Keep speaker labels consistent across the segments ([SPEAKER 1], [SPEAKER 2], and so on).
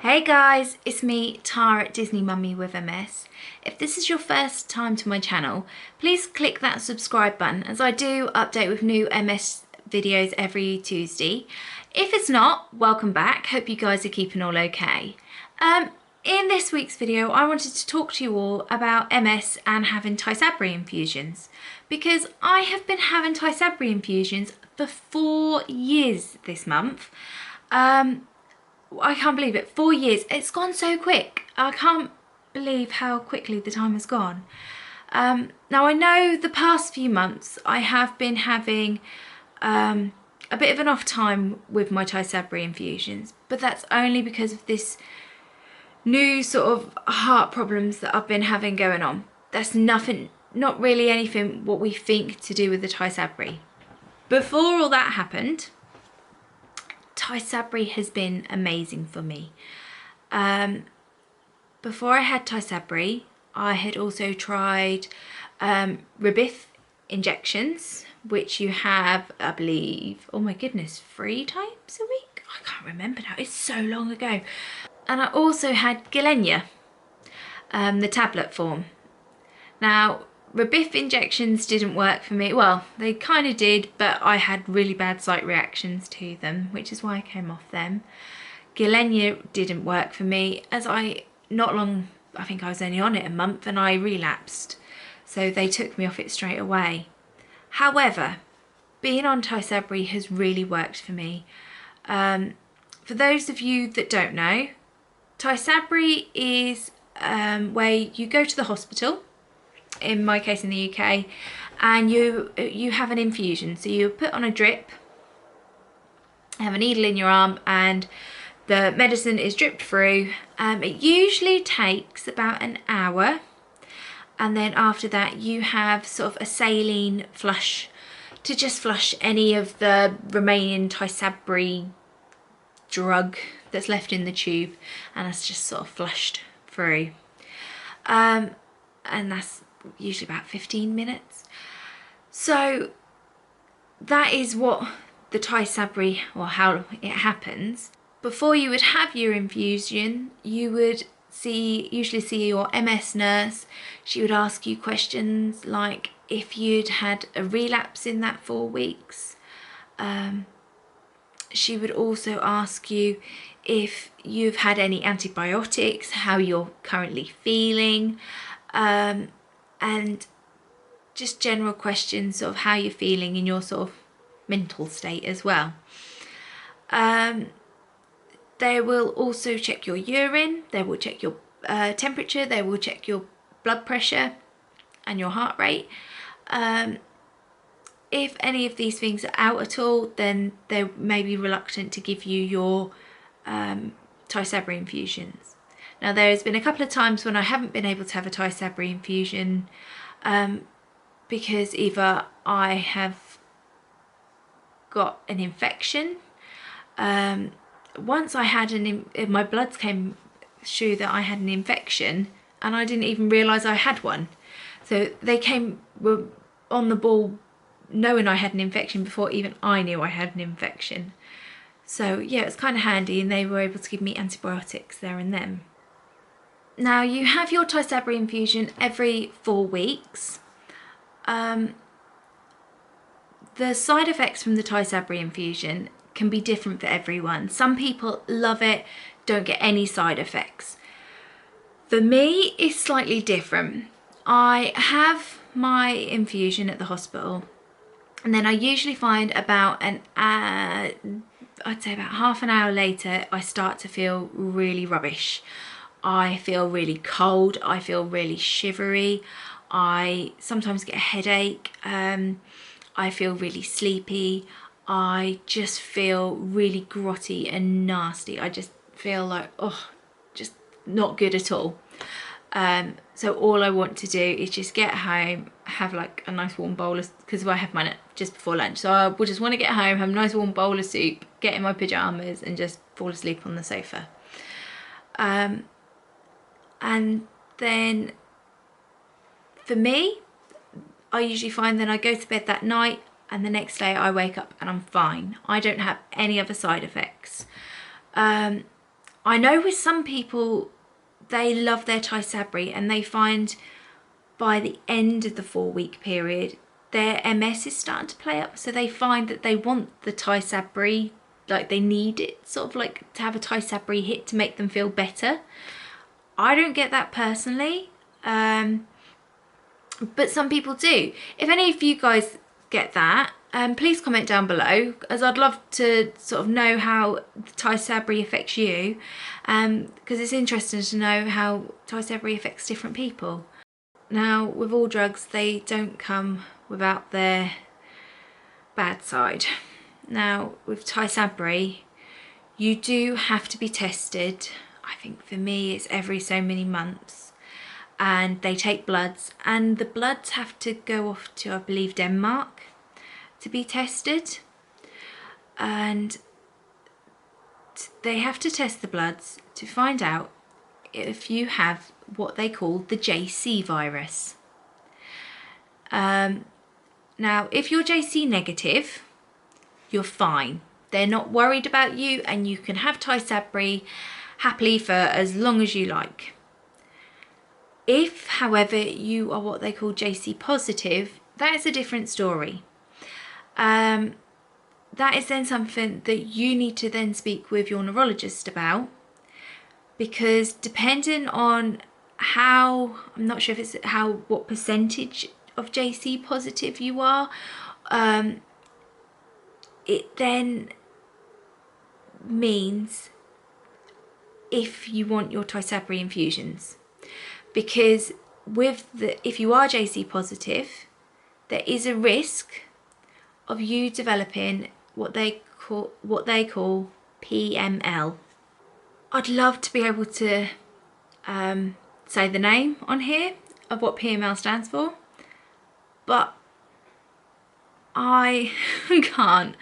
[SPEAKER 1] Hey guys, it's me, Tara, Disney Mummy with MS. If this is your first time to my channel, please click that subscribe button as I do update with new MS videos every Tuesday. If it's not, welcome back. Hope you guys are keeping all okay. In this week's video, I wanted to talk to you all about MS and having Tysabri infusions because I have been having Tysabri infusions for 4 years this month. I can't believe it, 4 years. It's gone so quick. I can't believe how quickly the time has gone. Now I know the past few months I have been having a bit of an off time with my Tysabri infusions, but that's only because of this new sort of heart problems that I've been having going on. That's nothing, not really anything what we think to do with the Tysabri. Before all that happened, Tysabri has been amazing for me. Before I had Tysabri, I had also tried Rebif injections, which you have, I believe, oh my goodness, 3 times a week? I can't remember now, it's so long ago. And I also had Gilenya, the tablet form. Now, Rebif injections didn't work for me. Well, they kind of did, but I had really bad site reactions to them, which is why I came off them. Gilenya didn't work for me as I think I was only on it a month and I relapsed. So they took me off it straight away. However, being on Tysabri has really worked for me. For those of you that don't know, Tysabri is where you go to the hospital, in my case in the UK, and you have an infusion. So you put on a drip, have a needle in your arm, and the medicine is dripped through. It usually takes about an hour, and then after that you have sort of a saline flush to just flush any of the remaining Tysabri drug that's left in the tube, and that's just sort of flushed through. And that's usually about 15 minutes. So that is what the Tysabri, or how it happens. Before you would have your infusion, you would usually see your MS nurse. She would ask you questions like if you'd had a relapse in that 4 weeks. She would also ask you if you've had any antibiotics, how you're currently feeling, and just general questions of how you're feeling in your sort of mental state as well. They will also check your urine, they will check your temperature, they will check your blood pressure and your heart rate. If any of these things are out at all, then they may be reluctant to give you your Tysabri infusions. Now there has been a couple of times when I haven't been able to have a Tysabri infusion because either I have got an infection. Once I had my bloods came through that I had an infection and I didn't even realise I had one. So they were on the ball knowing I had an infection before even I knew I had an infection. So yeah, it's kind of handy, and they were able to give me antibiotics there and then. Now you have your Tysabri infusion every 4 weeks. The side effects from the Tysabri infusion can be different for everyone. Some people love it, don't get any side effects. For me, it's slightly different. I have my infusion at the hospital, and then I usually find about I'd say about half an hour later, I start to feel really rubbish. I feel really cold, I feel really shivery, I sometimes get a headache, I feel really sleepy, I just feel really grotty and nasty. I just feel like, oh, just not good at all. So all I want to do is just get home, have like a nice warm bowl of, because I have mine just before lunch, so I would just want to get home, have a nice warm bowl of soup, get in my pyjamas and just fall asleep on the sofa. And then for me, I usually find that I go to bed that night and the next day I wake up and I'm fine. I don't have any other side effects. I know with some people, they love their Tysabri and they find by the end of the 4-week period, their MS is starting to play up. So they find that they want the Tysabri, like they need it sort of like to have a Tysabri hit to make them feel better. I don't get that personally, but some people do. If any of you guys get that, please comment down below, as I'd love to sort of know how Tysabri affects you, because it's interesting to know how Tysabri affects different people. Now, with all drugs, they don't come without their bad side. Now, with Tysabri, you do have to be tested. I think for me, it's every so many months. And they take bloods, and the bloods have to go off to, I believe, Denmark to be tested. And they have to test the bloods to find out if you have what they call the JC virus. Now, if you're JC negative, you're fine. They're not worried about you, and you can have Tysabri happily for as long as you like. If, however, you are what they call JC positive, that is a different story. That is then something that you need to then speak with your neurologist about, because depending on how, I'm not sure if it's what percentage of JC positive you are, it then means if you want your Tysabri infusions. Because if you are JC positive, there is a risk of you developing what they call PML. I'd love to be able to say the name on here of what PML stands for, but I can't.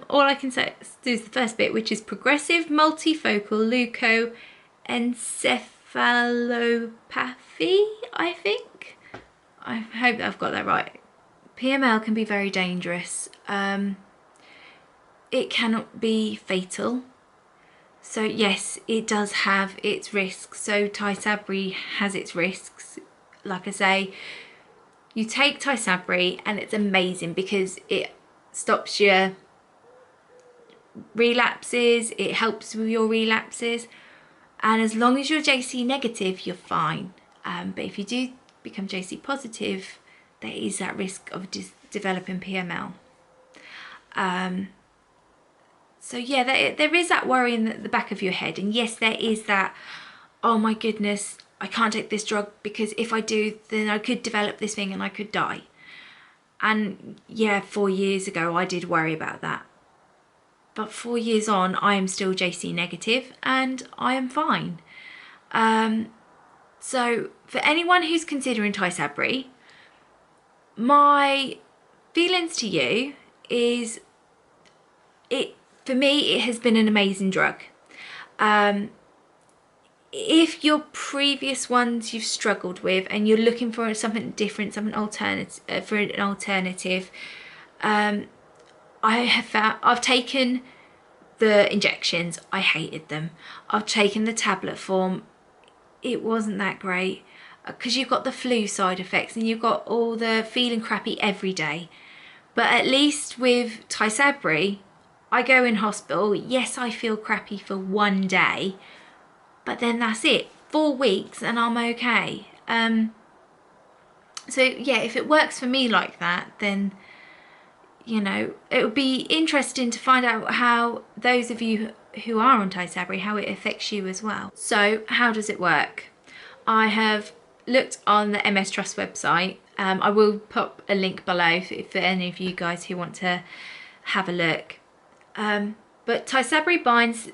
[SPEAKER 1] All I can say is the first bit, which is progressive multifocal leukoencephalopathy, I think. I hope that I've got that right. PML can be very dangerous. It cannot be fatal. So yes, it does have its risks. So Tysabri has its risks. Like I say, you take Tysabri and it's amazing because it stops your relapses, it helps with your relapses, and as long as you're JC negative, you're fine. But if you do become JC positive, there is that risk of developing PML. So yeah, there is that worry in the back of your head, and yes, there is that, oh my goodness, I can't take this drug because if I do, then I could develop this thing and I could die. And yeah, 4 years ago, I did worry about that. But 4 years on, I am still JC negative and I am fine. So for anyone who's considering Tysabri, my feelings to you is, for me, it has been an amazing drug. If your previous ones you've struggled with and you're looking for something different, something alternative, for an alternative, I've taken the injections, I hated them. I've taken the tablet form, it wasn't that great, because you've got the flu side effects and you've got all the feeling crappy every day. But at least with Tysabri, I go in hospital, yes, I feel crappy for 1 day, but then that's it, 4 weeks and I'm okay. So yeah, if it works for me like that, then, you know, it would be interesting to find out how those of you who are on Tysabri, how it affects you as well. So how does it work? I have looked on the MS Trust website. I will pop a link below for any of you guys who want to have a look. But Tysabri binds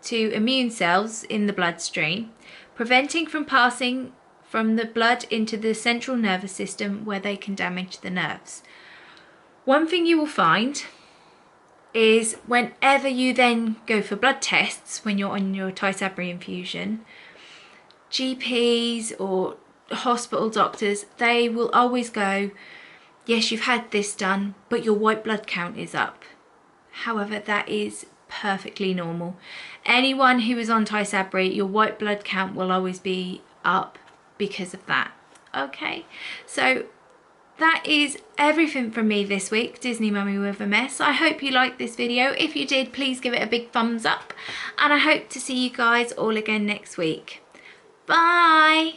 [SPEAKER 1] to immune cells in the bloodstream, preventing from passing from the blood into the central nervous system where they can damage the nerves. One thing you will find is whenever you then go for blood tests when you're on your Tysabri infusion, GPs or hospital doctors, they will always go, yes, you've had this done, but your white blood count is up. However, that is perfectly normal. anyone who is on Tysabri, your white blood count will always be up because of that. Okay, so that is everything from me this week, Disney Mummy with a Mess. I hope you liked this video. If you did, please give it a big thumbs up, and I hope to see you guys all again next week. Bye.